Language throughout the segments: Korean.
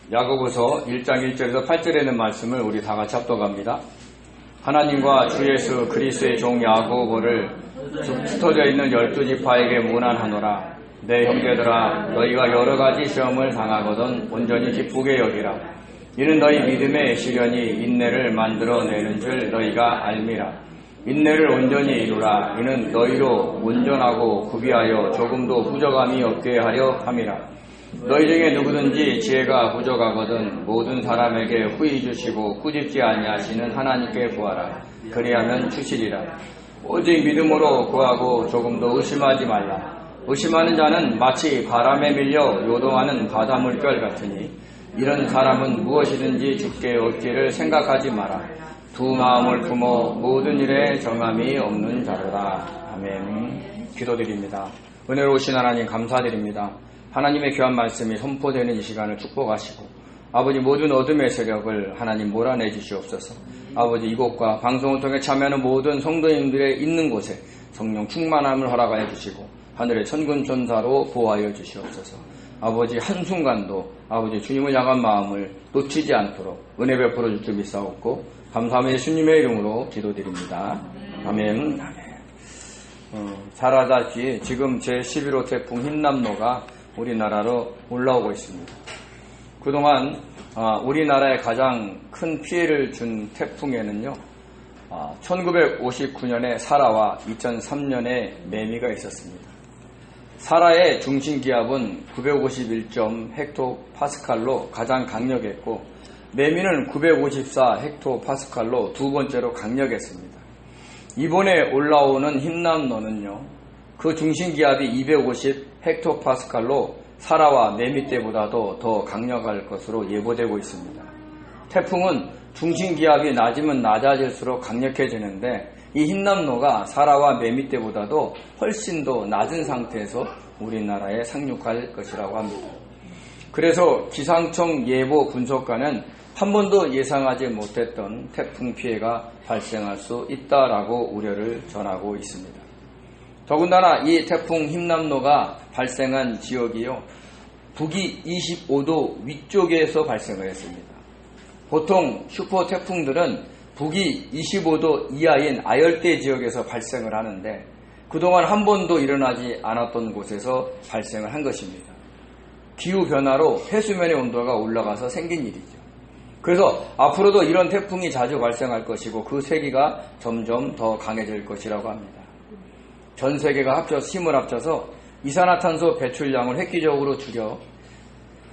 야고보서 1장 1절에서 8절에 있는 말씀을 우리 다 같이 합독합니다. 하나님과 주 예수 그리스도의 종 야고보를 흩어져 있는 12지파에게 문안하노라. 내 형제들아, 너희가 여러 가지 시험을 당하거든 온전히 기쁘게 여기라. 이는 너희 믿음의 시련이 인내를 만들어내는 줄 너희가 알미라. 인내를 온전히 이루라. 이는 너희로 온전하고 구비하여 조금도 부족함이 없게 하려 함이라. 너희 중에 누구든지 지혜가 부족하거든 모든 사람에게 후히 주시고 꾸짖지 아니하시는 하나님께 구하라. 그리하면 주시리라. 오직 믿음으로 구하고 조금도 의심하지 말라. 의심하는 자는 마치 바람에 밀려 요동하는 바닷물결 같으니 이런 사람은 무엇이든지 죽게 얻기를 생각하지 마라. 두 마음을 품어 모든 일에 정함이 없는 자로다. 아멘. 기도드립니다. 은혜로우신 하나님 감사드립니다. 하나님의 귀한 말씀이 선포되는 이 시간을 축복하시고 아버지 모든 어둠의 세력을 하나님 몰아내 주시옵소서. 아버지 이곳과 방송을 통해 참여하는 모든 성도님들의 있는 곳에 성령 충만함을 허락하여 주시고 하늘의 천군 천사로 보호하여 주시옵소서. 아버지 한순간도 아버지 주님을 향한 마음을 놓치지 않도록 은혜 베풀어 줄 줄 믿사옵고 감사하며 예수님의 이름으로 기도드립니다. 아멘. 잘 알다시피 지금 제11호 태풍 흰남노가 우리나라로 올라오고 있습니다. 그동안 우리나라에 가장 큰 피해를 준 태풍에는요 1959년에 사라와 2003년에 매미가 있었습니다. 사라의 중심기압은 951점 헥토파스칼로 가장 강력했고 매미는 954 헥토파스칼로 두 번째로 강력했습니다. 이번에 올라오는 흰남노는요 그 중심기압이 250 헥토파스칼로 사라와 매미 때보다도 더 강력할 것으로 예보되고 있습니다. 태풍은 중심기압이 낮으면 낮아질수록 강력해지는데 이 흰남노가 사라와 매미 때보다도 훨씬 더 낮은 상태에서 우리나라에 상륙할 것이라고 합니다. 그래서 기상청 예보 분석가는 한 번도 예상하지 못했던 태풍 피해가 발생할 수 있다라고 우려를 전하고 있습니다. 더군다나 이 태풍 흰남노가 발생한 지역이요 북위 25도 위쪽에서 발생을 했습니다. 보통 슈퍼 태풍들은 북위 25도 이하인 아열대 지역에서 발생을 하는데 그동안 한 번도 일어나지 않았던 곳에서 발생을 한 것입니다. 기후변화로 해수면의 온도가 올라가서 생긴 일이죠. 그래서 앞으로도 이런 태풍이 자주 발생할 것이고 그 세기가 점점 더 강해질 것이라고 합니다. 전 세계가 합쳐서 힘을 합쳐서 이산화탄소 배출량을 획기적으로 줄여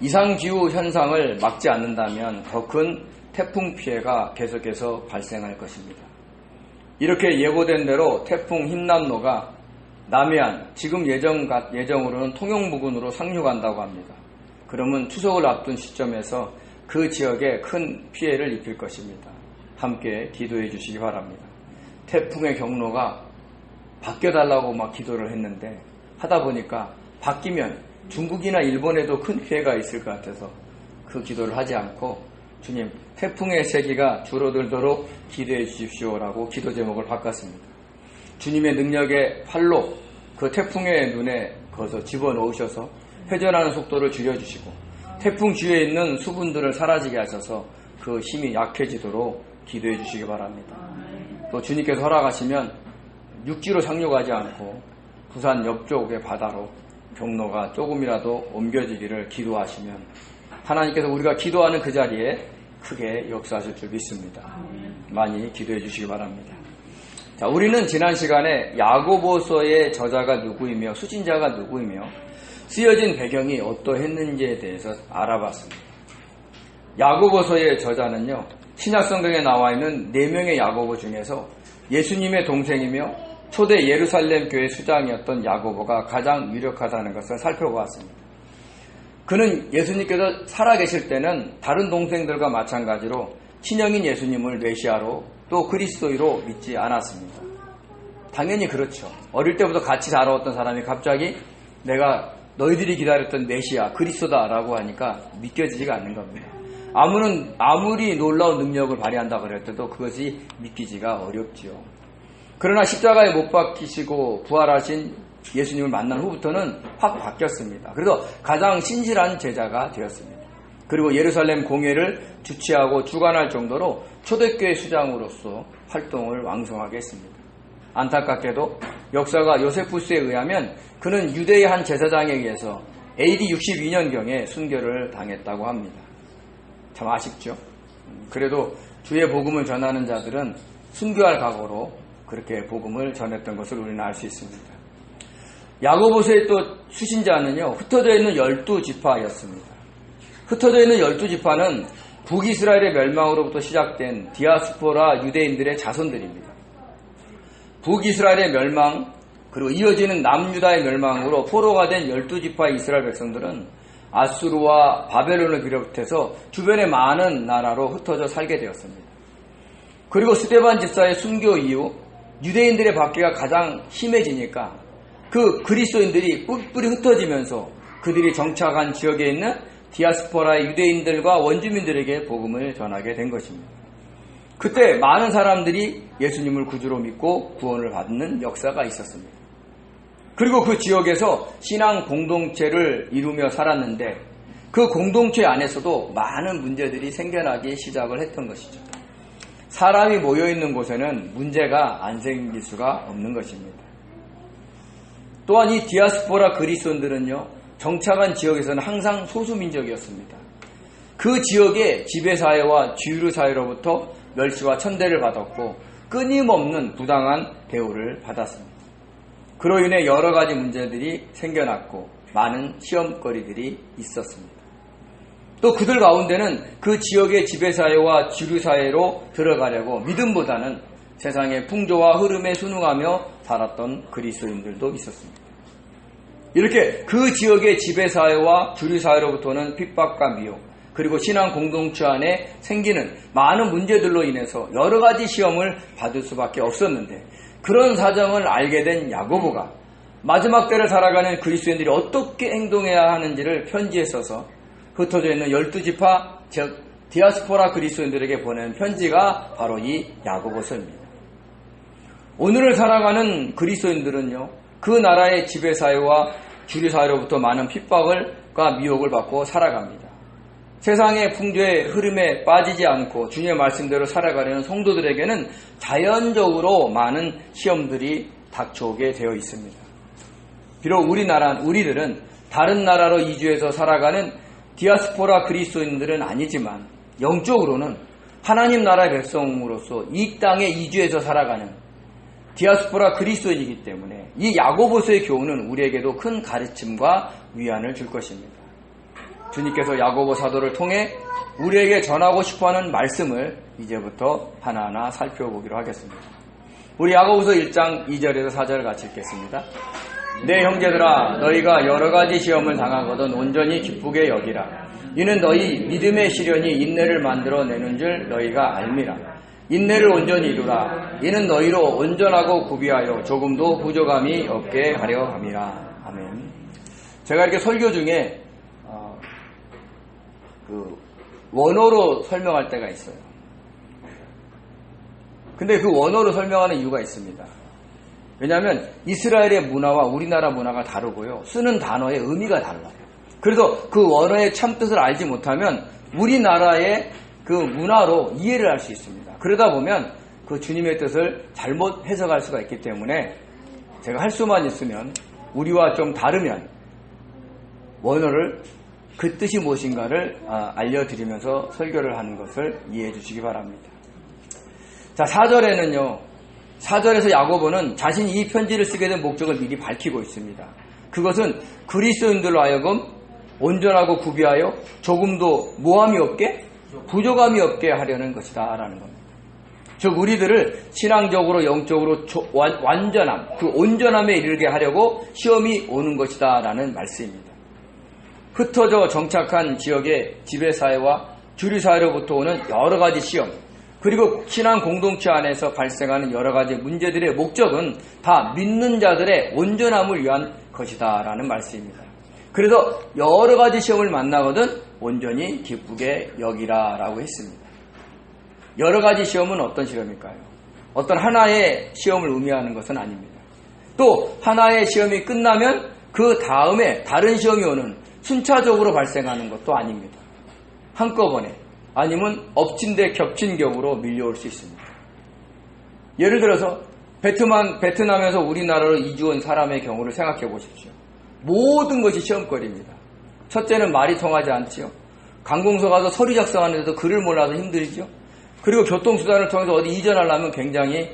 이상기후 현상을 막지 않는다면 더 큰 태풍 피해가 계속해서 발생할 것입니다. 이렇게 예고된 대로 태풍 흰남노가 남해안, 지금 예정으로는 통영부근으로 상륙한다고 합니다. 그러면 추석을 앞둔 시점에서 그 지역에 큰 피해를 입힐 것입니다. 함께 기도해 주시기 바랍니다. 태풍의 경로가 바뀌어달라고 막 기도를 했는데 하다 보니까 바뀌면 중국이나 일본에도 큰 피해가 있을 것 같아서 그 기도를 하지 않고 주님 태풍의 세기가 줄어들도록 기도해 주십시오라고 기도 제목을 바꿨습니다. 주님의 능력의 팔로 그 태풍의 눈에 거기서 집어넣으셔서 회전하는 속도를 줄여주시고 태풍 주위에 있는 수분들을 사라지게 하셔서 그 힘이 약해지도록 기도해 주시기 바랍니다. 또 주님께서 허락하시면 육지로 상륙하지 않고 부산 옆쪽의 바다로 경로가 조금이라도 옮겨지기를 기도하시면 하나님께서 우리가 기도하는 그 자리에 크게 역사하실 줄 믿습니다. 많이 기도해 주시기 바랍니다. 자, 우리는 지난 시간에 야고보서의 저자가 누구이며 수진자가 누구이며 쓰여진 배경이 어떠했는지에 대해서 알아봤습니다. 야고보서의 저자는요 신약성경에 나와 있는 4명의 야고보 중에서 예수님의 동생이며 초대 예루살렘 교회 수장이었던 야고보가 가장 유력하다는 것을 살펴보았습니다. 그는 예수님께서 살아계실 때는 다른 동생들과 마찬가지로 친형인 예수님을 메시아로 또 그리스도로 믿지 않았습니다. 당연히 그렇죠. 어릴 때부터 같이 자라왔던 사람이 갑자기 내가 너희들이 기다렸던 메시아 그리스도다라고 하니까 믿겨지지가 않는 겁니다. 아무리 놀라운 능력을 발휘한다 그랬더라도 그것이 믿기지가 어렵지요. 그러나 십자가에 못 박히시고 부활하신 예수님을 만난 후부터는 확 바뀌었습니다. 그래서 가장 신실한 제자가 되었습니다. 그리고 예루살렘 공회를 주최하고 주관할 정도로 초대교회 수장으로서 활동을 왕성하게 했습니다. 안타깝게도 역사가 요세푸스에 의하면 그는 유대의 한 제사장에 의해서 AD 62년경에 순교를 당했다고 합니다. 참 아쉽죠. 그래도 주의 복음을 전하는 자들은 순교할 각오로 그렇게 복음을 전했던 것을 우리는 알 수 있습니다. 야고보서의 또 수신자는요, 흩어져 있는 12지파였습니다. 흩어져 있는 12지파는 북이스라엘의 멸망으로부터 시작된 디아스포라 유대인들의 자손들입니다. 북이스라엘의 멸망, 그리고 이어지는 남유다의 멸망으로 포로가 된 12지파의 이스라엘 백성들은 아수르와 바벨론을 비롯해서 주변의 많은 나라로 흩어져 살게 되었습니다. 그리고 스데반 집사의 순교 이후 유대인들의 박해가 가장 심해지니까 그 그리스도인들이 뿔뿔이 흩어지면서 그들이 정착한 지역에 있는 디아스포라의 유대인들과 원주민들에게 복음을 전하게 된 것입니다. 그때 많은 사람들이 예수님을 구주로 믿고 구원을 받는 역사가 있었습니다. 그리고 그 지역에서 신앙 공동체를 이루며 살았는데 그 공동체 안에서도 많은 문제들이 생겨나기 시작을 했던 것이죠. 사람이 모여있는 곳에는 문제가 안 생길 수가 없는 것입니다. 또한 이 디아스포라 그리스도인들은요, 정착한 지역에서는 항상 소수민족이었습니다. 그 지역의 지배사회와 주류사회로부터 멸시와 천대를 받았고 끊임없는 부당한 대우를 받았습니다. 그로 인해 여러 가지 문제들이 생겨났고 많은 시험거리들이 있었습니다. 또 그들 가운데는 그 지역의 지배사회와 주류사회로 들어가려고 믿음보다는 세상의 풍조와 흐름에 순응하며 살았던 그리스도인들도 있었습니다. 이렇게 그 지역의 지배사회와 주류사회로부터는 핍박과 미혹, 그리고 신앙 공동체 안에 생기는 많은 문제들로 인해서 여러 가지 시험을 받을 수밖에 없었는데, 그런 사정을 알게 된 야고보가 마지막 때를 살아가는 그리스도인들이 어떻게 행동해야 하는지를 편지에 써서 흩어져 있는 12지파, 즉 디아스포라 그리스도인들에게 보낸 편지가 바로 이 야고보서입니다. 오늘을 살아가는 그리스도인들은요, 그 나라의 지배사회와 주류사회로부터 많은 핍박과 미혹을 받고 살아갑니다. 세상의 풍조의 흐름에 빠지지 않고 주님의 말씀대로 살아가려는 성도들에게는 자연적으로 많은 시험들이 닥쳐오게 되어 있습니다. 비록 우리들은 다른 나라로 이주해서 살아가는 디아스포라 그리스도인들은 아니지만 영적으로는 하나님 나라의 백성으로서 이 땅에 이주해서 살아가는 디아스포라 그리스도인이기 때문에 이 야고보서의 교훈은 우리에게도 큰 가르침과 위안을 줄 것입니다. 주님께서 야고보 사도를 통해 우리에게 전하고 싶어하는 말씀을 이제부터 하나하나 살펴보기로 하겠습니다. 우리 야고보서 1장 2절에서 4절을 같이 읽겠습니다. 내 형제들아, 너희가 여러 가지 시험을 당하거든 온전히 기쁘게 여기라. 이는 너희 믿음의 시련이 인내를 만들어내는 줄 너희가 알미라. 인내를 온전히 이루라. 이는 너희로 온전하고 구비하여 조금도 부족함이 없게 하려 함이라. 아멘. 제가 이렇게 설교 중에 원어로 설명할 때가 있어요. 근데 그 원어로 설명하는 이유가 있습니다. 왜냐하면 이스라엘의 문화와 우리나라 문화가 다르고요, 쓰는 단어의 의미가 달라요. 그래서 그 원어의 참뜻을 알지 못하면 우리나라의 그 문화로 이해를 할 수 있습니다. 그러다 보면 그 주님의 뜻을 잘못 해석할 수가 있기 때문에 제가 할 수만 있으면 우리와 좀 다르면 원어를 그 뜻이 무엇인가를 알려드리면서 설교를 하는 것을 이해해 주시기 바랍니다. 자, 4절에는요, 4절에서 야고보는 자신이 이 편지를 쓰게 된 목적을 미리 밝히고 있습니다. 그것은 그리스도인들로 하여금 온전하고 구비하여 조금도 모함이 없게, 부족함이 없게 하려는 것이다 라는 겁니다. 즉 우리들을 신앙적으로 영적으로 완전함, 그 온전함에 이르게 하려고 시험이 오는 것이다 라는 말씀입니다. 흩어져 정착한 지역의 지배사회와 주류사회로부터 오는 여러 가지 시험, 그리고 신앙 공동체 안에서 발생하는 여러 가지 문제들의 목적은 다 믿는 자들의 온전함을 위한 것이다 라는 말씀입니다. 그래서 여러 가지 시험을 만나거든 온전히 기쁘게 여기라 라고 했습니다. 여러 가지 시험은 어떤 시험일까요? 어떤 하나의 시험을 의미하는 것은 아닙니다. 또 하나의 시험이 끝나면 그 다음에 다른 시험이 오는 순차적으로 발생하는 것도 아닙니다. 한꺼번에 아니면 엎친 데 겹친 격으로 밀려올 수 있습니다. 예를 들어서 베트남에서 우리나라로 이주 온 사람의 경우를 생각해 보십시오. 모든 것이 시험거리입니다. 첫째는 말이 통하지 않지요. 관공서 가서 서류 작성하는데도 글을 몰라서 힘들죠. 그리고 교통수단을 통해서 어디 이전하려면 굉장히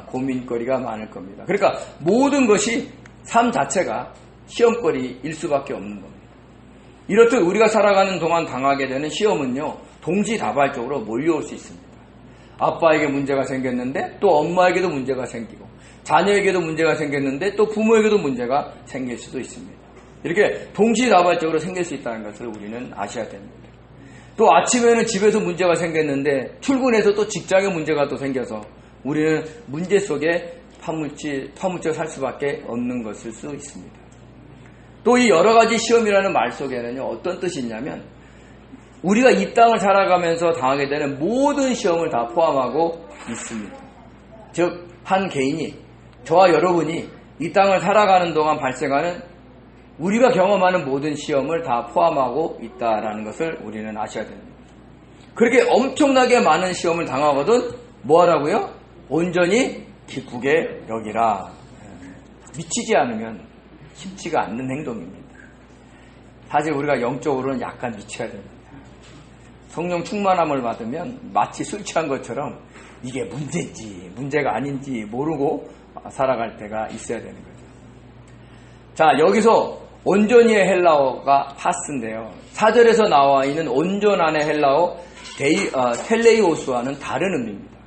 고민거리가 많을 겁니다. 그러니까 모든 것이 삶 자체가 시험거리일 수밖에 없는 겁니다. 이렇듯 우리가 살아가는 동안 당하게 되는 시험은요, 동시다발적으로 몰려올 수 있습니다. 아빠에게 문제가 생겼는데 또 엄마에게도 문제가 생기고, 자녀에게도 문제가 생겼는데 또 부모에게도 문제가 생길 수도 있습니다. 이렇게 동시다발적으로 생길 수 있다는 것을 우리는 아셔야 됩니다. 또 아침에는 집에서 문제가 생겼는데 출근해서 또 직장에 문제가 또 생겨서 우리는 문제 속에 파묻혀 살 수밖에 없는 것일 수 있습니다. 또 이 여러 가지 시험이라는 말 속에는요, 어떤 뜻이 있냐면 우리가 이 땅을 살아가면서 당하게 되는 모든 시험을 다 포함하고 있습니다. 즉, 한 개인이, 저와 여러분이 이 땅을 살아가는 동안 발생하는 우리가 경험하는 모든 시험을 다 포함하고 있다라는 것을 우리는 아셔야 됩니다. 그렇게 엄청나게 많은 시험을 당하거든 뭐 하라고요? 온전히 기쁘게 여기라. 미치지 않으면 쉽지가 않는 행동입니다. 사실 우리가 영적으로는 약간 미쳐야 됩니다. 성령 충만함을 받으면 마치 술 취한 것처럼 이게 문제인지 문제가 아닌지 모르고 살아갈 때가 있어야 되는 거죠. 자, 여기서 온전히의 헬라어가 파스인데요. 4절에서 나와 있는 온전한의 헬라어 텔레이오스와는 다른 의미입니다.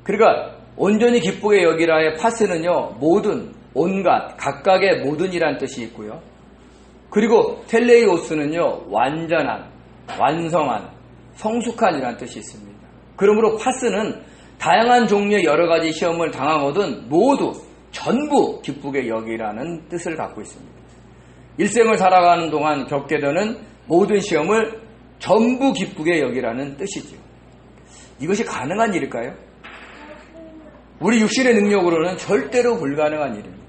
그러니까 온전히 기쁘게 여기라의 파스는요, 모든, 온갖, 각각의 모든이란 뜻이 있고요. 그리고 텔레이오스는요, 완전한, 완성한, 성숙한이란 뜻이 있습니다. 그러므로 파스는 다양한 종류의 여러 가지 시험을 당하거든 모두 전부 기쁘게 여기라는 뜻을 갖고 있습니다. 일생을 살아가는 동안 겪게 되는 모든 시험을 전부 기쁘게 여기라는 뜻이죠. 이것이 가능한 일일까요? 우리 육신의 능력으로는 절대로 불가능한 일입니다.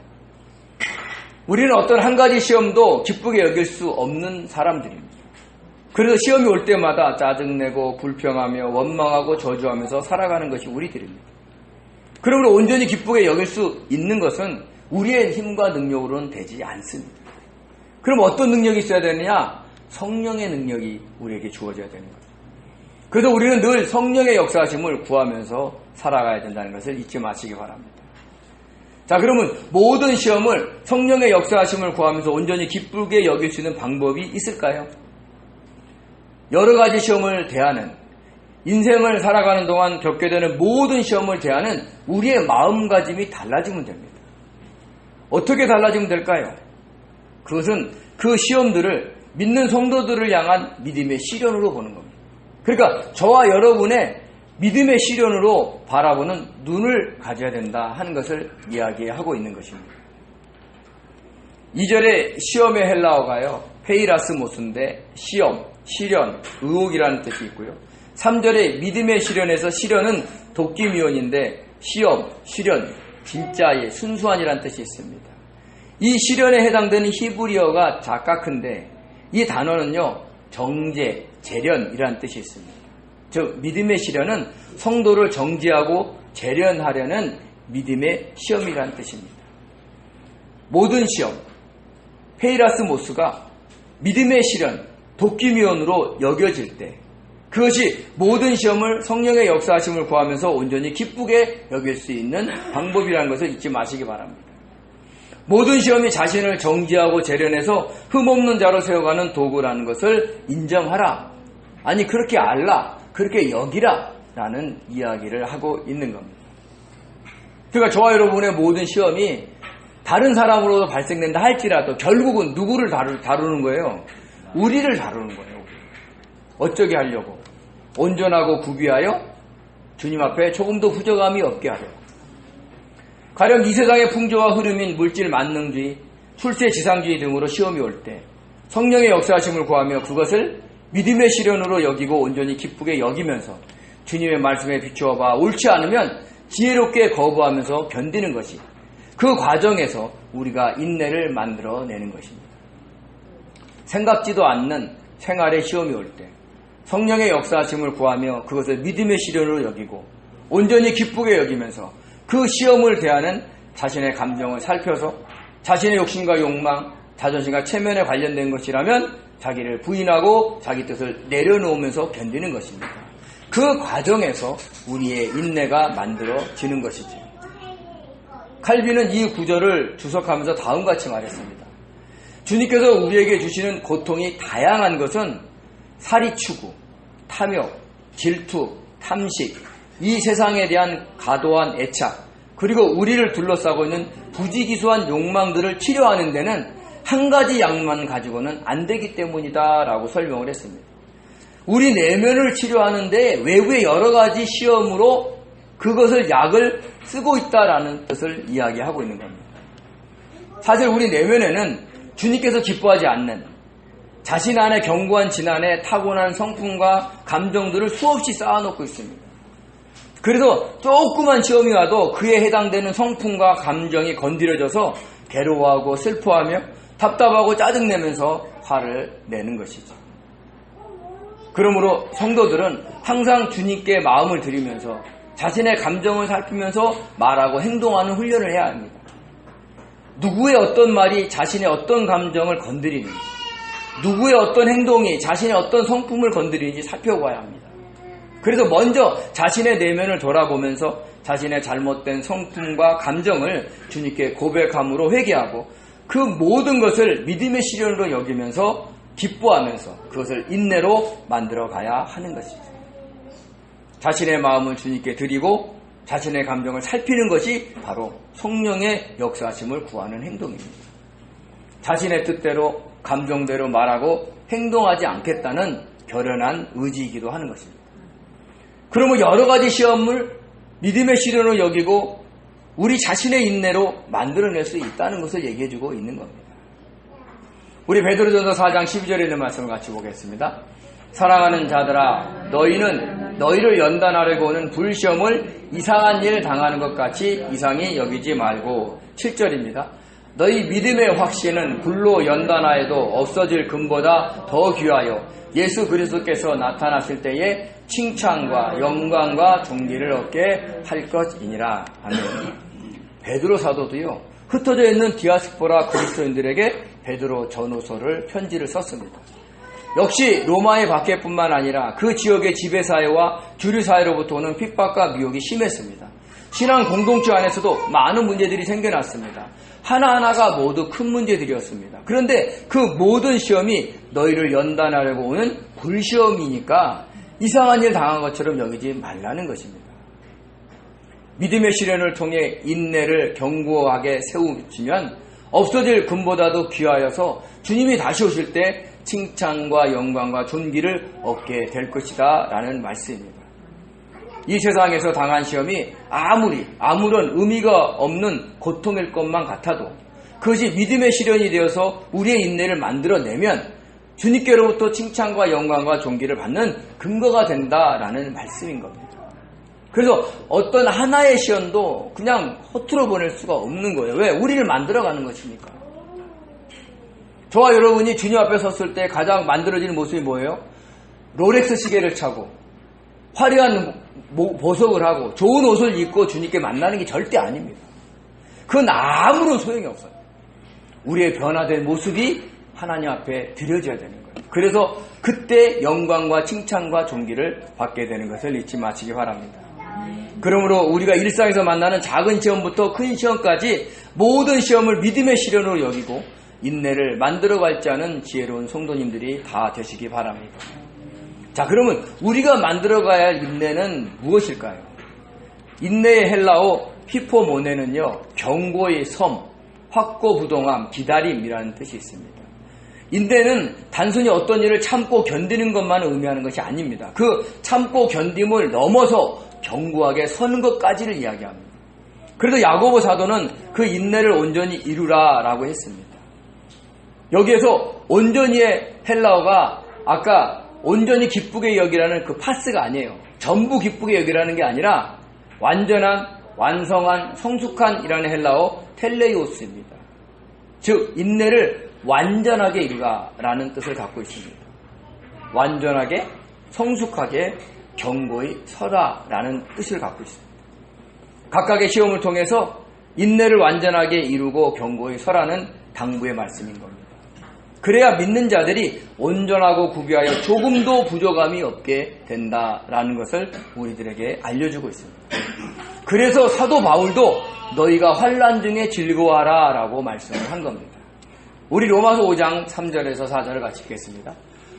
우리는 어떤 한 가지 시험도 기쁘게 여길 수 없는 사람들입니다. 그래서 시험이 올 때마다 짜증내고 불평하며 원망하고 저주하면서 살아가는 것이 우리들입니다. 그러므로 온전히 기쁘게 여길 수 있는 것은 우리의 힘과 능력으로는 되지 않습니다. 그럼 어떤 능력이 있어야 되느냐? 성령의 능력이 우리에게 주어져야 되는 거죠. 그래서 우리는 늘 성령의 역사하심을 구하면서 살아가야 된다는 것을 잊지 마시기 바랍니다. 자, 그러면 모든 시험을 성령의 역사하심을 구하면서 온전히 기쁘게 여길 수 있는 방법이 있을까요? 여러 가지 시험을 대하는, 인생을 살아가는 동안 겪게 되는 모든 시험을 대하는 우리의 마음가짐이 달라지면 됩니다. 어떻게 달라지면 될까요? 그것은 그 시험들을 믿는 성도들을 향한 믿음의 시련으로 보는 겁니다. 그러니까 저와 여러분의 믿음의 시련으로 바라보는 눈을 가져야 된다 하는 것을 이야기하고 있는 것입니다. 2절의 시험의 헬라어가요, 페이라스모스인데 시험, 시련, 의혹이라는 뜻이 있고요. 3절의 믿음의 시련에서 시련은 도끼미온인데 시험, 시련, 진짜의 순수한이라는 뜻이 있습니다. 이 시련에 해당되는 히브리어가 자카크인데 이 단어는요, 정죄, 재련이라는 뜻이 있습니다. 즉 믿음의 시련은 성도를 정죄하고 재련하려는 믿음의 시험이라는 뜻입니다. 모든 시험, 페이라스모스가 믿음의 시련, 도끼미온으로 여겨질 때 그것이 모든 시험을 성령의 역사하심을 구하면서 온전히 기쁘게 여길 수 있는 방법이라는 것을 잊지 마시기 바랍니다. 모든 시험이 자신을 정죄하고 재련해서 흠없는 자로 세워가는 도구라는 것을 인정하라. 아니 그렇게 알라. 그렇게 여기라. 라는 이야기를 하고 있는 겁니다. 그러니까 저와 여러분의 모든 시험이 다른 사람으로도 발생된다 할지라도 결국은 누구를 다루는 거예요? 우리를 다루는 거예요. 어쩌게 하려고? 온전하고 구비하여 주님 앞에 조금도 부족함이 없게 하려. 가령 이 세상의 풍조와 흐름인 물질 만능주의, 출세 지상주의 등으로 시험이 올 때 성령의 역사하심을 구하며 그것을 믿음의 시련으로 여기고 온전히 기쁘게 여기면서 주님의 말씀에 비추어 봐 옳지 않으면 지혜롭게 거부하면서 견디는 것이 그 과정에서 우리가 인내를 만들어내는 것입니다. 생각지도 않는 생활의 시험이 올 때 성령의 역사하심을 구하며 그것을 믿음의 시련으로 여기고 온전히 기쁘게 여기면서 그 시험을 대하는 자신의 감정을 살펴서 자신의 욕심과 욕망, 자존심과 체면에 관련된 것이라면 자기를 부인하고 자기 뜻을 내려놓으면서 견디는 것입니다. 그 과정에서 우리의 인내가 만들어지는 것이죠. 칼빈은 이 구절을 주석하면서 다음같이 말했습니다. 주님께서 우리에게 주시는 고통이 다양한 것은 사리추구, 탐욕, 질투, 탐식, 이 세상에 대한 과도한 애착, 그리고 우리를 둘러싸고 있는 부지기수한 욕망들을 치료하는 데는 한 가지 약만 가지고는 안 되기 때문이다 라고 설명을 했습니다. 우리 내면을 치료하는데 외부의 여러 가지 시험으로 그것을 약을 쓰고 있다라는 뜻을 이야기하고 있는 겁니다. 사실 우리 내면에는 주님께서 기뻐하지 않는 자신 안에 견고한 진안에 타고난 성품과 감정들을 수없이 쌓아놓고 있습니다. 그래서 조그만 시험이 와도 그에 해당되는 성품과 감정이 건드려져서 괴로워하고 슬퍼하며 답답하고 짜증내면서 화를 내는 것이죠. 그러므로 성도들은 항상 주님께 마음을 들이면서 자신의 감정을 살피면서 말하고 행동하는 훈련을 해야 합니다. 누구의 어떤 말이 자신의 어떤 감정을 건드리는지, 누구의 어떤 행동이 자신의 어떤 성품을 건드리는지 살펴봐야 합니다. 그래서 먼저 자신의 내면을 돌아보면서 자신의 잘못된 성품과 감정을 주님께 고백함으로 회개하고 그 모든 것을 믿음의 시련으로 여기면서 기뻐하면서 그것을 인내로 만들어 가야 하는 것이죠. 자신의 마음을 주님께 드리고 자신의 감정을 살피는 것이 바로 성령의 역사하심을 구하는 행동입니다. 자신의 뜻대로 감정대로 말하고 행동하지 않겠다는 결연한 의지이기도 하는 것입니다. 그러면 여러 가지 시험을 믿음의 시련으로 여기고 우리 자신의 인내로 만들어낼 수 있다는 것을 얘기해주고 있는 겁니다. 우리 베드로전서 4장 12절에 있는 말씀을 같이 보겠습니다. 사랑하는 자들아, 너희는 너희를 연단하려고 오는 불시험을 이상한 일 당하는 것 같이 이상히 여기지 말고. 7절입니다. 너희 믿음의 확신은 불로 연단하여도 없어질 금보다 더 귀하여 예수 그리스도께서 나타났을 때에 칭찬과 영광과 존귀를 얻게 할 것이니라. 아멘. 베드로 사도도요, 흩어져 있는 디아스포라 그리스도인들에게 베드로 전후서를 편지를 썼습니다. 역시 로마의 밖에뿐만 아니라 그 지역의 지배사회와 주류사회로부터 오는 핍박과 미혹이 심했습니다. 신앙 공동체 안에서도 많은 문제들이 생겨났습니다. 하나하나가 모두 큰 문제들이었습니다. 그런데 그 모든 시험이 너희를 연단하려고 오는 불시험이니까 이상한 일 당한 것처럼 여기지 말라는 것입니다. 믿음의 시련을 통해 인내를 견고하게 세우시면 없어질 금보다도 귀하여서 주님이 다시 오실 때 칭찬과 영광과 존귀를 얻게 될 것이다 라는 말씀입니다. 이 세상에서 당한 시험이 아무런 의미가 없는 고통일 것만 같아도 그것이 믿음의 시련이 되어서 우리의 인내를 만들어내면 주님께로부터 칭찬과 영광과 존귀를 받는 근거가 된다라는 말씀인 겁니다. 그래서 어떤 하나의 시험도 그냥 허투루 보낼 수가 없는 거예요. 왜? 우리를 만들어가는 것이니까. 저와 여러분이 주님 앞에 섰을 때 가장 만들어지는 모습이 뭐예요? 롤렉스 시계를 차고 화려한 보석을 하고 좋은 옷을 입고 주님께 만나는 게 절대 아닙니다. 그건 아무런 소용이 없어요. 우리의 변화된 모습이 하나님 앞에 드려져야 되는 거예요. 그래서 그때 영광과 칭찬과 존귀를 받게 되는 것을 잊지 마시기 바랍니다. 그러므로 우리가 일상에서 만나는 작은 시험부터 큰 시험까지 모든 시험을 믿음의 시련으로 여기고 인내를 만들어갈 줄 아는 지혜로운 성도님들이 다 되시기 바랍니다. 자, 그러면 우리가 만들어가야 할 인내는 무엇일까요? 인내의 헬라어 히포모네는요, 경고의 섬, 확고부동함, 기다림이라는 뜻이 있습니다. 인내는 단순히 어떤 일을 참고 견디는 것만 의미하는 것이 아닙니다. 그 참고 견딤을 넘어서 견고하게 서는 것까지를 이야기합니다. 그래서 야고보 사도는 그 인내를 온전히 이루라라고 했습니다. 여기에서 온전히의 헬라어가 아까 온전히 기쁘게 여기라는 그 파스가 아니에요. 전부 기쁘게 여기라는 게 아니라 완전한, 완성한, 성숙한이라는 헬라어 텔레이오스입니다. 즉 인내를 완전하게 이루라라는 뜻을 갖고 있습니다. 완전하게, 성숙하게 견고히 서라라는 뜻을 갖고 있습니다. 각각의 시험을 통해서 인내를 완전하게 이루고 견고히 서라는 당부의 말씀인 겁니다. 그래야 믿는 자들이 온전하고 구비하여 조금도 부족함이 없게 된다라는 것을 우리들에게 알려주고 있습니다. 그래서 사도 바울도 너희가 환난 중에 즐거워하라 라고 말씀을 한 겁니다. 우리 로마서 5장 3절에서 4절을 같이 읽겠습니다.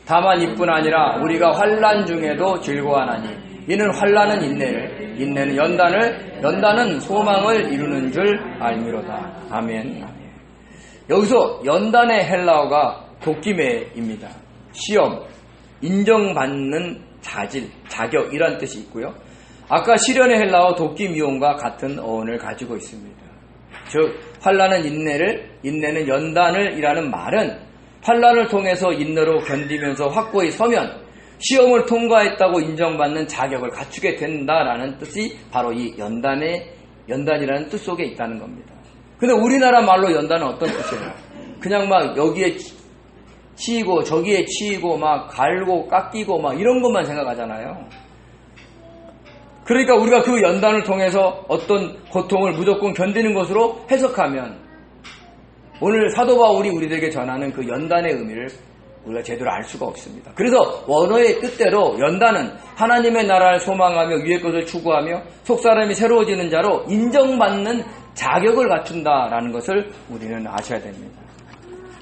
다만 이뿐 아니라 우리가 환난 중에도 즐거워하나니 이는 환난은 인내를, 인내는 연단을, 연단은 소망을 이루는 줄 알미로다. 아멘. 여기서 연단의 헬라어가 도끼매입니다. 시험, 인정받는 자질, 자격이란 뜻이 있고요. 아까 시련의 헬라어 도끼미온과 같은 어원을 가지고 있습니다. 즉 환난은 인내를, 인내는 연단을 이라는 말은 환난을 통해서 인내로 견디면서 확고히 서면 시험을 통과했다고 인정받는 자격을 갖추게 된다라는 뜻이 바로 이 연단이라는 뜻 속에 있다는 겁니다. 근데 우리나라 말로 연단은 어떤 뜻이에요? 그냥 막 여기에 치이고 저기에 치이고 막 갈고 깎이고 막 이런 것만 생각하잖아요. 그러니까 우리가 그 연단을 통해서 어떤 고통을 무조건 견디는 것으로 해석하면 오늘 사도 바울이 우리들에게 전하는 그 연단의 의미를 우리가 제대로 알 수가 없습니다. 그래서 원어의 뜻대로 연단은 하나님의 나라를 소망하며 위의 것을 추구하며 속사람이 새로워지는 자로 인정받는 자격을 갖춘다라는 것을 우리는 아셔야 됩니다.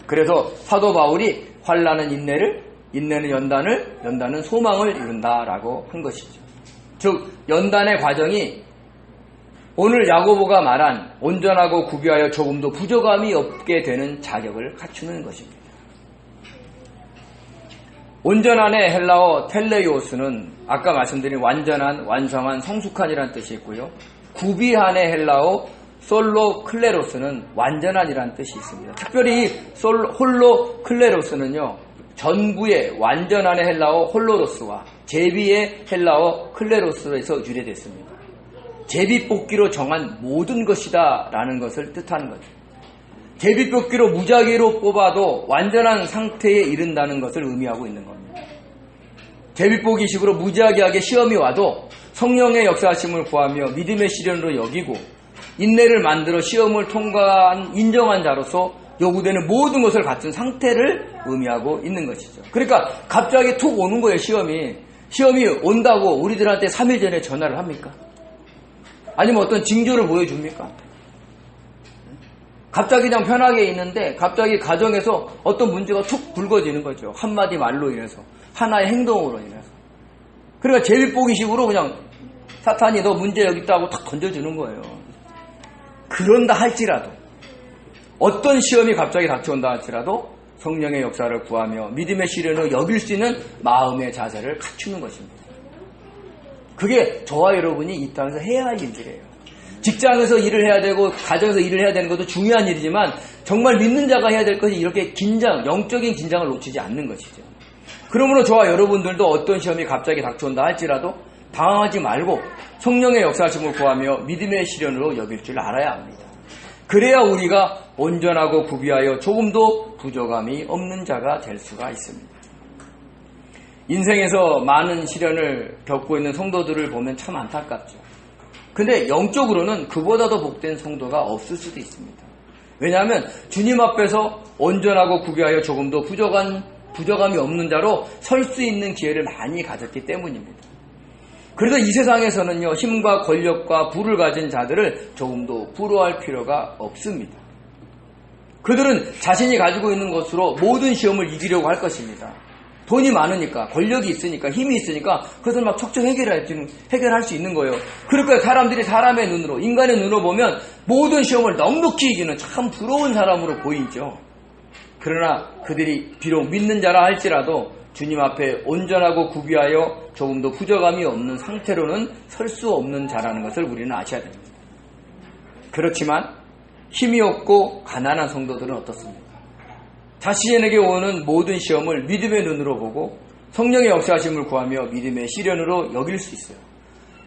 그래서 사도 바울이 환난은 인내를, 인내는 연단을, 연단은 소망을 이룬다라고 한 것이죠. 즉 연단의 과정이 오늘 야고보가 말한 온전하고 구비하여 조금도 부족함이 없게 되는 자격을 갖추는 것입니다. 온전한의 헬라어 텔레이오스는 아까 말씀드린 완전한, 완성한, 성숙한이라는 뜻이 있고요. 구비한의 헬라어 솔로클레로스는 완전한이라는 뜻이 있습니다. 특별히 홀로클레로스는요. 전부의 완전한의 헬라어 홀로로스와 제비의 헬라어 클레로스에서 유래됐습니다. 제비뽑기로 정한 모든 것이다 라는 것을 뜻하는 거죠. 제비뽑기로 무작위로 뽑아도 완전한 상태에 이른다는 것을 의미하고 있는 겁니다. 제비뽑기식으로 무지하게 시험이 와도 성령의 역사하심을 구하며 믿음의 시련으로 여기고 인내를 만들어 시험을 통과한 인정한 자로서 요구되는 모든 것을 갖춘 상태를 의미하고 있는 것이죠. 그러니까 갑자기 툭 오는 거예요. 시험이 온다고 우리들한테 3일 전에 전화를 합니까? 아니면 어떤 징조를 보여줍니까? 갑자기 그냥 편하게 있는데 갑자기 가정에서 어떤 문제가 툭 불거지는 거죠. 한마디 말로 인해서, 하나의 행동으로 인해서. 그러니까 제비뽑기식으로 그냥 사탄이 너 문제 여기 있다고 탁 던져주는 거예요. 그런다 할지라도, 어떤 시험이 갑자기 닥쳐온다 할지라도 성령의 역사를 구하며 믿음의 시련으로 여길 수 있는 마음의 자세를 갖추는 것입니다. 그게 저와 여러분이 이 땅에서 해야 할 일들이에요. 직장에서 일을 해야 되고 가정에서 일을 해야 되는 것도 중요한 일이지만 정말 믿는 자가 해야 될 것이 이렇게 영적인 긴장을 놓치지 않는 것이죠. 그러므로 저와 여러분들도 어떤 시험이 갑자기 닥쳐온다 할지라도 당황하지 말고 성령의 역사하심을 구하며 믿음의 시련으로 여길 줄 알아야 합니다. 그래야 우리가 온전하고 구비하여 조금도 부족함이 없는 자가 될 수가 있습니다. 인생에서 많은 시련을 겪고 있는 성도들을 보면 참 안타깝죠. 근데 영적으로는 그보다도 복된 성도가 없을 수도 있습니다. 왜냐하면 주님 앞에서 온전하고 구비하여 조금도 부족함이 없는 자로 설 수 있는 기회를 많이 가졌기 때문입니다. 그래서 이 세상에서는요, 힘과 권력과 부를 가진 자들을 조금도 부러워할 필요가 없습니다. 그들은 자신이 가지고 있는 것으로 모든 시험을 이기려고 할 것입니다. 돈이 많으니까, 권력이 있으니까, 힘이 있으니까 그것을 막 척척 해결할 수 있는 거예요. 그러니까 사람들이 사람의 눈으로, 인간의 눈으로 보면 모든 시험을 넉넉히 이기는 참 부러운 사람으로 보이죠. 그러나 그들이 비록 믿는 자라 할지라도 주님 앞에 온전하고 구비하여 조금도 부족함이 없는 상태로는 설 수 없는 자라는 것을 우리는 아셔야 됩니다. 그렇지만 힘이 없고 가난한 성도들은 어떻습니까? 자신에게 오는 모든 시험을 믿음의 눈으로 보고 성령의 역사하심을 구하며 믿음의 시련으로 여길 수 있어요.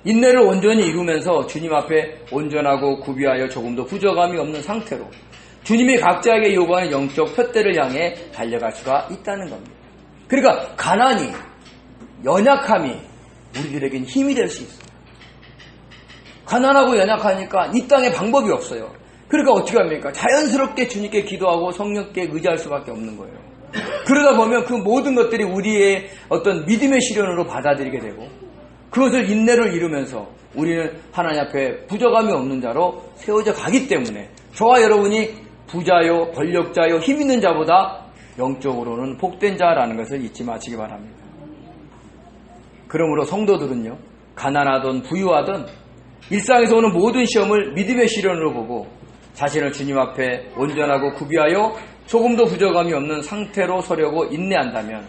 인내를 온전히 이루면서 주님 앞에 온전하고 구비하여 조금도 부족함이 없는 상태로 주님이 각자에게 요구하는 영적 표대를 향해 달려갈 수가 있다는 겁니다. 그러니까 가난이 연약함이 우리들에겐 힘이 될 수 있어요. 가난하고 연약하니까 이 땅에 방법이 없어요. 그러니까 어떻게 합니까? 자연스럽게 주님께 기도하고 성령께 의지할 수밖에 없는 거예요. 그러다 보면 그 모든 것들이 우리의 어떤 믿음의 시련으로 받아들이게 되고 그것을 인내를 이루면서 우리는 하나님 앞에 부족함이 없는 자로 세워져 가기 때문에 저와 여러분이 부자요, 권력자요, 힘 있는 자보다 영적으로는 복된 자라는 것을 잊지 마시기 바랍니다. 그러므로 성도들은요, 가난하든 부유하든 일상에서 오는 모든 시험을 믿음의 시련으로 보고 자신을 주님 앞에 온전하고 구비하여 조금도 부족함이 없는 상태로 서려고 인내한다면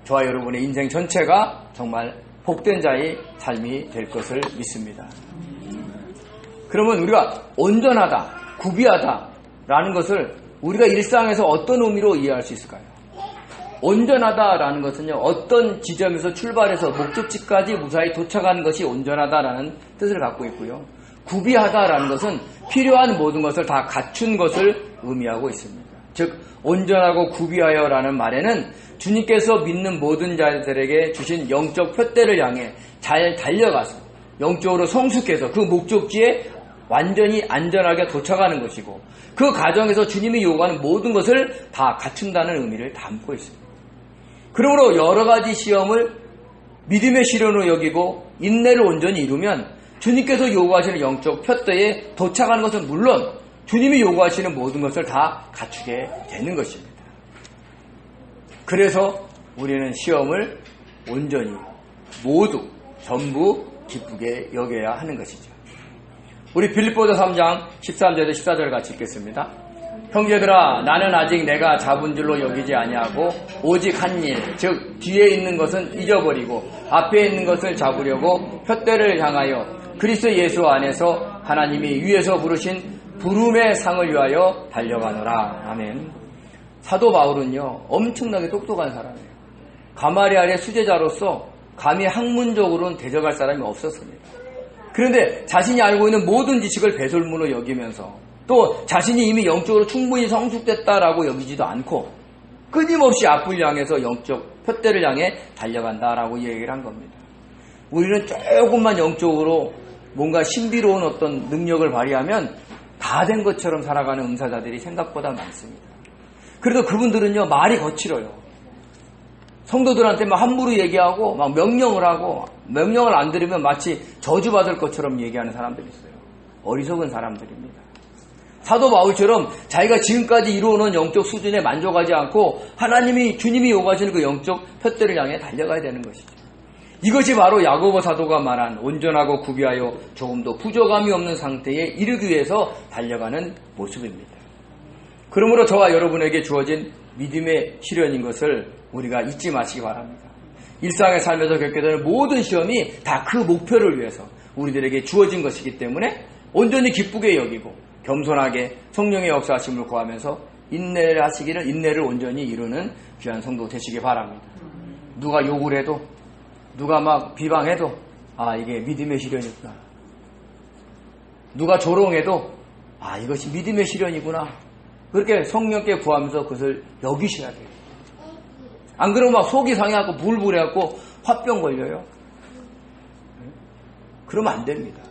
저와 여러분의 인생 전체가 정말 복된 자의 삶이 될 것을 믿습니다. 그러면 우리가 온전하다, 구비하다라는 것을 우리가 일상에서 어떤 의미로 이해할 수 있을까요? 온전하다라는 것은요, 어떤 지점에서 출발해서 목적지까지 무사히 도착하는 것이 온전하다라는 뜻을 갖고 있고요. 구비하다라는 것은 필요한 모든 것을 다 갖춘 것을 의미하고 있습니다. 즉, 온전하고 구비하여라는 말에는 주님께서 믿는 모든 자들에게 주신 영적 표대를 향해 잘 달려가서 영적으로 성숙해서 그 목적지에 완전히 안전하게 도착하는 것이고 그 과정에서 주님이 요구하는 모든 것을 다 갖춘다는 의미를 담고 있습니다. 그러므로 여러 가지 시험을 믿음의 시련으로 여기고 인내를 온전히 이루면 주님께서 요구하시는 영적 표대에 도착하는 것은 물론 주님이 요구하시는 모든 것을 다 갖추게 되는 것입니다. 그래서 우리는 시험을 온전히 모두 전부 기쁘게 여겨야 하는 것이죠. 우리 빌립보서 3장 13절에서 14절 같이 읽겠습니다. 형제들아, 나는 아직 내가 잡은 줄로 여기지 아니하고 오직 한 일, 즉 뒤에 있는 것은 잊어버리고 앞에 있는 것을 잡으려고 표대를 향하여 그리스도 예수 안에서 하나님이 위에서 부르신 부름의 상을 위하여 달려가노라. 아멘. 사도 바울은요, 엄청나게 똑똑한 사람이에요. 가마리알의 수제자로서 감히 학문적으로는 대적할 사람이 없었습니다. 그런데 자신이 알고 있는 모든 지식을 배설물로 여기면서 또 자신이 이미 영적으로 충분히 성숙됐다라고 여기지도 않고 끊임없이 앞을 향해서 영적 표대를 향해 달려간다라고 얘기를 한 겁니다. 우리는 조금만 영적으로 뭔가 신비로운 어떤 능력을 발휘하면 다 된 것처럼 살아가는 은사자들이 생각보다 많습니다. 그래도 그분들은요, 말이 거칠어요. 성도들한테 막 함부로 얘기하고 막 명령을 하고 명령을 안 들으면 마치 저주받을 것처럼 얘기하는 사람들이 있어요. 어리석은 사람들입니다. 사도 바울처럼 자기가 지금까지 이루어놓은 영적 수준에 만족하지 않고 하나님이 주님이 요구하시는 그 영적 표대를 향해 달려가야 되는 것이죠. 이것이 바로 야고보 사도가 말한 온전하고 구비하여 조금도 부족함이 없는 상태에 이르기 위해서 달려가는 모습입니다. 그러므로 저와 여러분에게 주어진 믿음의 시련인 것을 우리가 잊지 마시기 바랍니다. 일상의 삶에서 겪게 되는 모든 시험이 다 그 목표를 위해서 우리들에게 주어진 것이기 때문에 온전히 기쁘게 여기고 겸손하게 성령의 역사하심을 구하면서 인내를 온전히 이루는 귀한 성도 되시기 바랍니다. 누가 욕을 해도 누가 막 비방해도 이게 믿음의 시련이구나. 누가 조롱해도 이것이 믿음의 시련이구나. 그렇게 성령께 구하면서 그것을 여기셔야 돼요. 안 그러면 막 속이 상해갖고 불불해갖고 화병 걸려요. 그러면 안 됩니다.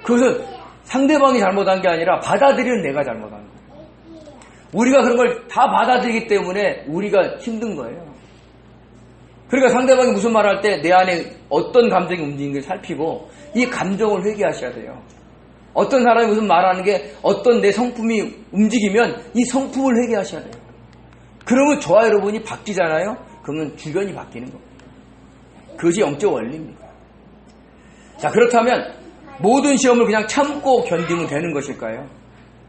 그것은 상대방이 잘못한 게 아니라 받아들이는 내가 잘못한 거예요. 우리가 그런 걸 다 받아들이기 때문에 우리가 힘든 거예요. 그러니까 상대방이 무슨 말을 할 때 내 안에 어떤 감정이 움직이는 걸 살피고 이 감정을 회개하셔야 돼요. 어떤 사람이 무슨 말하는 게 어떤 내 성품이 움직이면 이 성품을 회개하셔야 돼요. 그러면 저와 여러분이 바뀌잖아요. 그러면 주변이 바뀌는 겁니다. 그것이 영적 원리입니다. 자, 그렇다면 모든 시험을 그냥 참고 견디면 되는 것일까요?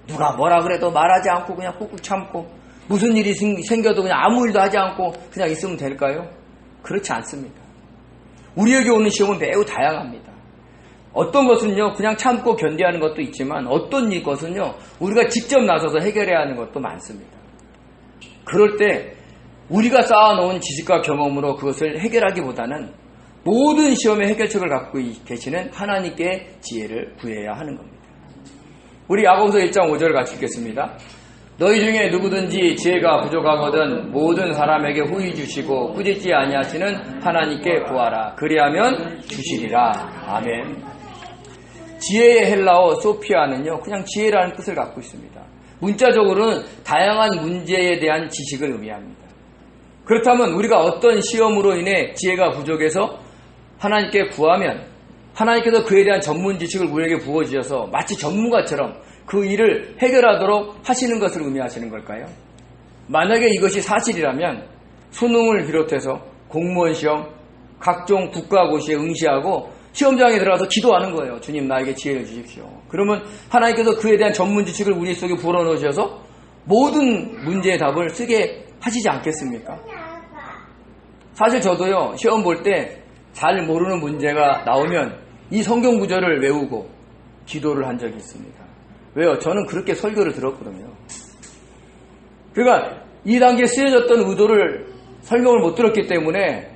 누가 뭐라 그래도 말하지 않고 그냥 꾹꾹 참고 무슨 일이 생겨도 그냥 아무 일도 하지 않고 그냥 있으면 될까요? 그렇지 않습니다. 우리에게 오는 시험은 매우 다양합니다. 어떤 것은요, 그냥 참고 견디하는 것도 있지만 어떤 것은요, 우리가 직접 나서서 해결해야 하는 것도 많습니다. 그럴 때 우리가 쌓아놓은 지식과 경험으로 그것을 해결하기보다는 모든 시험의 해결책을 갖고 계시는 하나님께 지혜를 구해야 하는 겁니다. 우리 야고보서 1장 5절을 같이 읽겠습니다. 너희 중에 누구든지 지혜가 부족하거든 모든 사람에게 후히 주시고 꾸짖지 아니하시는 하나님께 구하라. 그리하면 주시리라. 아멘. 지혜의 헬라어 소피아는요, 그냥 지혜라는 뜻을 갖고 있습니다. 문자적으로는 다양한 문제에 대한 지식을 의미합니다. 그렇다면 우리가 어떤 시험으로 인해 지혜가 부족해서 하나님께 구하면 하나님께서 그에 대한 전문 지식을 우리에게 부어주셔서 마치 전문가처럼 그 일을 해결하도록 하시는 것을 의미하시는 걸까요? 만약에 이것이 사실이라면 수능을 비롯해서 공무원 시험, 각종 국가고시에 응시하고 시험장에 들어가서 기도하는 거예요. 주님, 나에게 지혜를 주십시오. 그러면 하나님께서 그에 대한 전문 지식을 우리 속에 불어넣으셔서 모든 문제의 답을 쓰게 하시지 않겠습니까? 사실 저도요, 시험 볼 때 잘 모르는 문제가 나오면 이 성경 구절을 외우고 기도를 한 적이 있습니다. 왜요? 저는 그렇게 설교를 들었거든요. 그러니까 이 단계에 쓰여졌던 의도를 설명을 못 들었기 때문에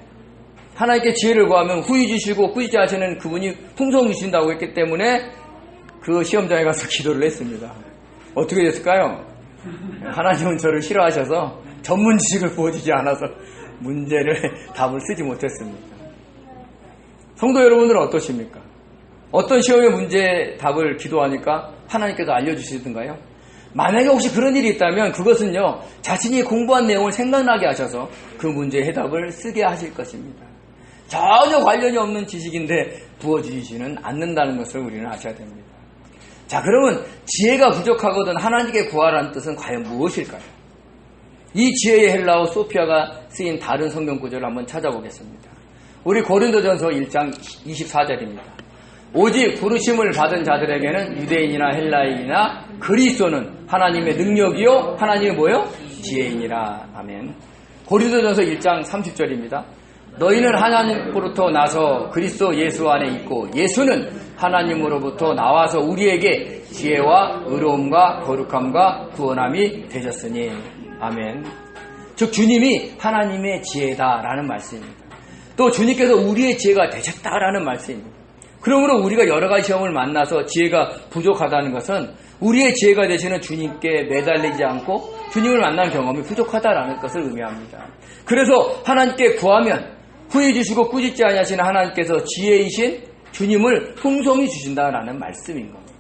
하나님께 지혜를 구하면 후히 주시고 꾸짖지 하시는 그분이 풍성 주신다고 했기 때문에 그 시험장에 가서 기도를 했습니다. 어떻게 됐을까요? 하나님은 저를 싫어하셔서 전문 지식을 부어주지 않아서 문제를 답을 쓰지 못했습니다. 성도 여러분들은 어떠십니까? 어떤 시험의 문제 답을 기도하니까 하나님께서 알려주시던가요? 만약에 혹시 그런 일이 있다면 그것은요, 자신이 공부한 내용을 생각나게 하셔서 그 문제의 해답을 쓰게 하실 것입니다. 전혀 관련이 없는 지식인데 부어주시지는 않는다는 것을 우리는 아셔야 됩니다. 자, 그러면 지혜가 부족하거든 하나님께 구하라는 뜻은 과연 무엇일까요? 이 지혜의 헬라어 소피아가 쓰인 다른 성경 구절을 한번 찾아보겠습니다. 우리 고린도전서 1장 24절입니다. 오직 부르심을 받은 자들에게는 유대인이나 헬라인이나 그리스도는 하나님의 능력이요 하나님의 뭐요? 지혜이니라. 아멘. 고린도전서 1장 30절입니다. 너희는 하나님으로부터 나서 그리스도 예수 안에 있고 예수는 하나님으로부터 나와서 우리에게 지혜와 의로움과 거룩함과 구원함이 되셨으니. 아멘. 즉 주님이 하나님의 지혜다라는 말씀입니다. 또 주님께서 우리의 지혜가 되셨다라는 말씀입니다. 그러므로 우리가 여러 가지 시험을 만나서 지혜가 부족하다는 것은 우리의 지혜가 되시는 주님께 매달리지 않고 주님을 만난 경험이 부족하다라는 것을 의미합니다. 그래서 하나님께 구하면 후히 주시고 꾸짖지 아니하시는 하나님께서 지혜이신 주님을 풍성히 주신다라는 말씀인 겁니다.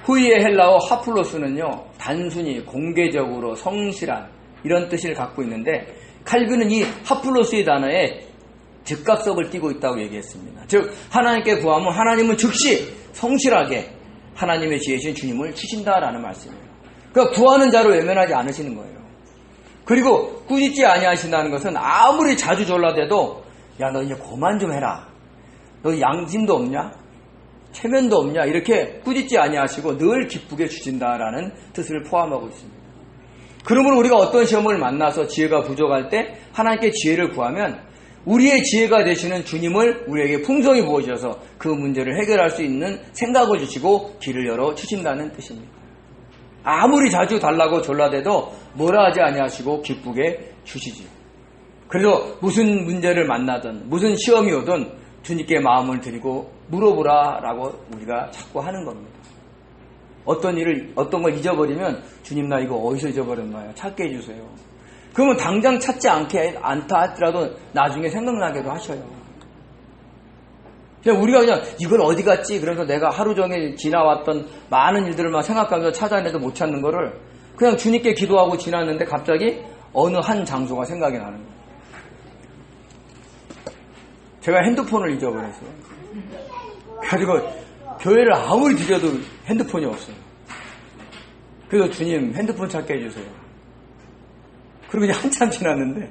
후히의 헬라어 하플로스는요, 단순히 공개적으로 성실한 이런 뜻을 갖고 있는데 칼빈은 이 하플로스의 단어에 즉각석을 띠고 있다고 얘기했습니다. 즉 하나님께 구하면 하나님은 즉시 성실하게 하나님의 지혜이신 주님을 치신다라는 말씀이에요. 그러니까 구하는 자로 외면하지 않으시는 거예요. 그리고 꾸짖지 아니하신다는 것은 아무리 자주 졸라대도 야, 너 이제 그만 좀 해라. 너 양심도 없냐? 체면도 없냐? 이렇게 꾸짖지 아니하시고 늘 기쁘게 주신다라는 뜻을 포함하고 있습니다. 그러므로 우리가 어떤 시험을 만나서 지혜가 부족할 때 하나님께 지혜를 구하면 우리의 지혜가 되시는 주님을 우리에게 풍성히 부어주셔서 그 문제를 해결할 수 있는 생각을 주시고 길을 열어 주신다는 뜻입니다. 아무리 자주 달라고 졸라대도 뭐라 하지 아니하시고 기쁘게 주시지요. 그래서 무슨 문제를 만나든 무슨 시험이 오든 주님께 마음을 드리고 물어보라라고 우리가 자꾸 하는 겁니다. 어떤 걸 잊어버리면 주님 나 이거 어디서 잊어버렸나요? 찾게 해주세요. 그러면 당장 찾지 않다 하더라도 나중에 생각나게도 하셔요. 그냥 우리가 그냥 이걸 어디 갔지? 그래서 내가 하루 종일 지나왔던 많은 일들을 막 생각하면서 찾아내도 못 찾는 거를 그냥 주님께 기도하고 지났는데 갑자기 어느 한 장소가 생각이 나는 거예요. 제가 핸드폰을 잊어버렸어요. 그래가지고 교회를 아무리 들여도 핸드폰이 없어요. 그래서 주님 핸드폰 찾게 해주세요. 그리고 이제 한참 지났는데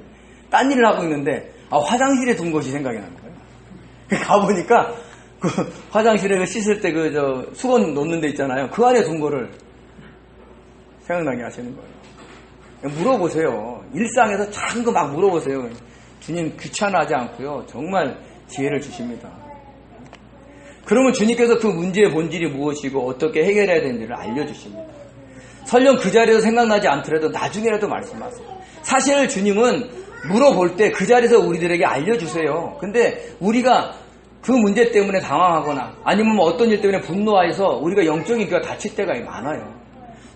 딴 일을 하고 있는데 화장실에 둔 것이 생각이 나는 거예요. 가보니까 그 화장실에 씻을 때 수건 놓는 데 있잖아요. 그 안에 둔 거를 생각나게 하시는 거예요. 물어보세요. 일상에서 작은 거 막 물어보세요. 주님 귀찮아하지 않고요. 정말 지혜를 주십니다. 그러면 주님께서 그 문제의 본질이 무엇이고 어떻게 해결해야 되는지를 알려주십니다. 설령 그 자리에서 생각나지 않더라도 나중에라도 말씀하세요. 사실 주님은 물어볼 때 그 자리에서 우리들에게 알려주세요. 근데 우리가 그 문제 때문에 당황하거나 아니면 어떤 일 때문에 분노해서 우리가 영적인 귀가 다칠 때가 많아요.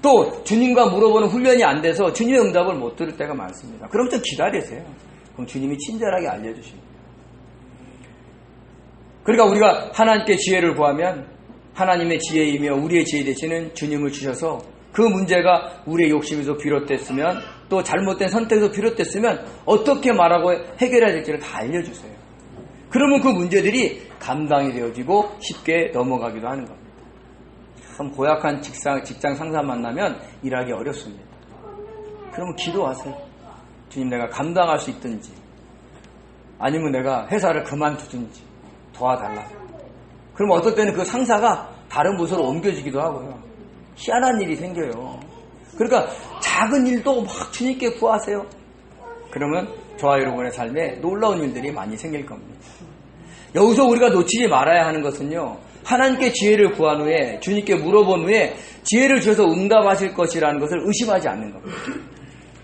또 주님과 물어보는 훈련이 안 돼서 주님의 응답을 못 들을 때가 많습니다. 그럼 좀 기다리세요. 그럼 주님이 친절하게 알려주십니다. 그러니까 우리가 하나님께 지혜를 구하면 하나님의 지혜이며 우리의 지혜 되시는 주님을 주셔서 그 문제가 우리의 욕심에서 비롯됐으면 또 잘못된 선택에서 비롯됐으면 어떻게 말하고 해결해야 될지를 다 알려주세요. 그러면 그 문제들이 감당이 되어지고 쉽게 넘어가기도 하는 겁니다. 그럼 고약한 직장 상사 만나면 일하기 어렵습니다. 그러면 기도하세요. 주님, 내가 감당할 수 있든지 아니면 내가 회사를 그만두든지 도와달라. 그러면 어떨 때는 그 상사가 다른 부서로 옮겨지기도 하고요. 희한한 일이 생겨요. 그러니까 작은 일도 막 주님께 구하세요. 그러면 저와 여러분의 삶에 놀라운 일들이 많이 생길 겁니다. 여기서 우리가 놓치지 말아야 하는 것은요, 하나님께 지혜를 구한 후에 주님께 물어본 후에 지혜를 주셔서 응답하실 것이라는 것을 의심하지 않는 겁니다.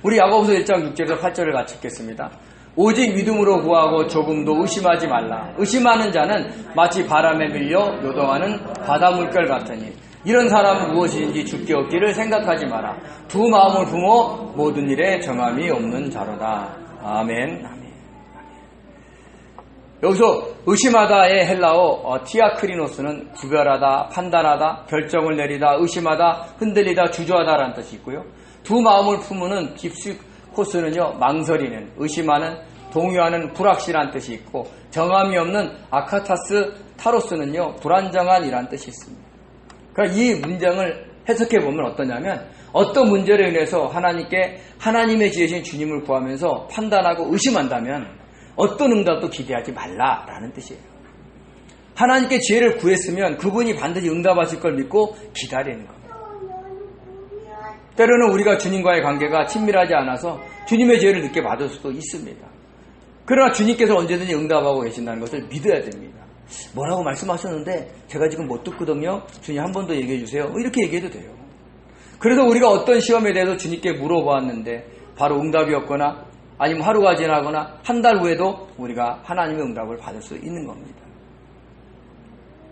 우리 야고보서 1장 6절에서 8절을 같이 읽겠습니다. 오직 믿음으로 구하고 조금도 의심하지 말라. 의심하는 자는 마치 바람에 밀려 요동하는 바다 물결 같으니 이런 사람은 무엇인지 죽게 없기를 생각하지 마라. 두 마음을 품어 모든 일에 정함이 없는 자로다. 아멘. 아멘. 여기서 의심하다의 헬라어 티아크리노스는 구별하다, 판단하다, 결정을 내리다, 의심하다, 흔들리다, 주저하다라는 뜻이 있고요. 두 마음을 품으는 깁시코스는요, 망설이는, 의심하는, 동요하는, 불확실한 뜻이 있고, 정함이 없는 아카타스 타로스는요, 불안정한이라는 뜻이 있습니다. 그러니까 이 문장을 해석해 보면 어떠냐면, 어떤 문제로 인해서 하나님께 하나님의 지혜신 주님을 구하면서 판단하고 의심한다면 어떤 응답도 기대하지 말라라는 뜻이에요. 하나님께 지혜를 구했으면 그분이 반드시 응답하실 걸 믿고 기다리는 겁니다. 때로는 우리가 주님과의 관계가 친밀하지 않아서 주님의 지혜를 늦게 받을 수도 있습니다. 그러나 주님께서 언제든지 응답하고 계신다는 것을 믿어야 됩니다. 뭐라고 말씀하셨는데 제가 지금 못 듣거든요. 주님 한 번 더 얘기해 주세요. 이렇게 얘기해도 돼요. 그래서 우리가 어떤 시험에 대해서 주님께 물어보았는데 바로 응답이 없거나 아니면 하루가 지나거나 한 달 후에도 우리가 하나님의 응답을 받을 수 있는 겁니다.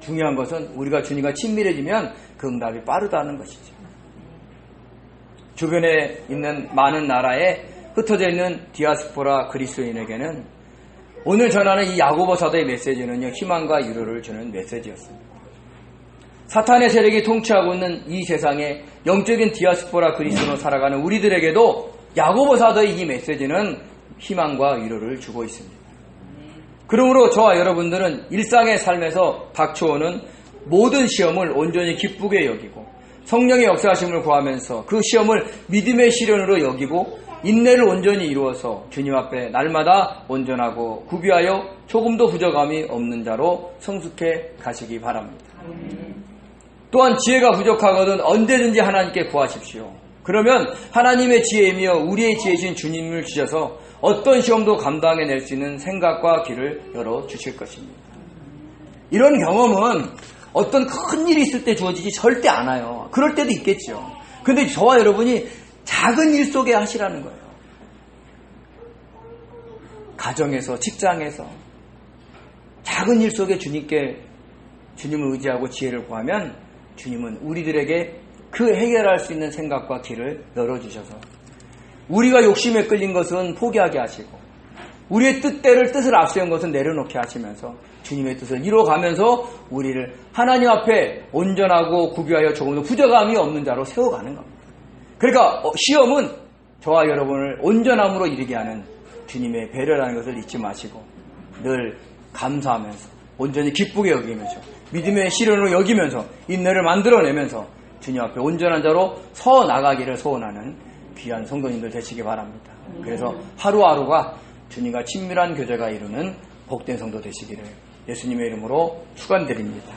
중요한 것은 우리가 주님과 친밀해지면 그 응답이 빠르다는 것이죠. 주변에 있는 많은 나라에 흩어져 있는 디아스포라 그리스도인에게는 오늘 전하는 이 야고보 사도의 메시지는요, 희망과 위로를 주는 메시지였습니다. 사탄의 세력이 통치하고 있는 이 세상에 영적인 디아스포라 그리스도로 살아가는 우리들에게도 야고보 사도의 이 메시지는 희망과 위로를 주고 있습니다. 그러므로 저와 여러분들은 일상의 삶에서 닥쳐오는 모든 시험을 온전히 기쁘게 여기고 성령의 역사하심을 구하면서 그 시험을 믿음의 시련으로 여기고 인내를 온전히 이루어서 주님 앞에 날마다 온전하고 구비하여 조금도 부족함이 없는 자로 성숙해 가시기 바랍니다. 또한 지혜가 부족하거든 언제든지 하나님께 구하십시오. 그러면 하나님의 지혜이며 우리의 지혜이신 주님을 주셔서 어떤 시험도 감당해낼 수 있는 생각과 길을 열어주실 것입니다. 이런 경험은 어떤 큰 일이 있을 때 주어지지 절대 않아요. 그럴 때도 있겠죠. 근데 저와 여러분이 작은 일 속에 하시라는 거예요. 가정에서, 직장에서 작은 일 속에 주님을 의지하고 지혜를 구하면 주님은 우리들에게 그 해결할 수 있는 생각과 길을 열어주셔서 우리가 욕심에 끌린 것은 포기하게 하시고 우리의 뜻을 앞세운 것은 내려놓게 하시면서 주님의 뜻을 이루어가면서 우리를 하나님 앞에 온전하고 구비하여 조금도 부족함이 없는 자로 세워가는 겁니다. 그러니까 시험은 저와 여러분을 온전함으로 이르게 하는 주님의 배려라는 것을 잊지 마시고 늘 감사하면서 온전히 기쁘게 여기면서 믿음의 시련으로 여기면서 인내를 만들어내면서 주님 앞에 온전한 자로 서 나가기를 소원하는 귀한 성도님들 되시기 바랍니다. 그래서 하루하루가 주님과 친밀한 교제가 이루는 복된 성도 되시기를 예수님의 이름으로 축원드립니다.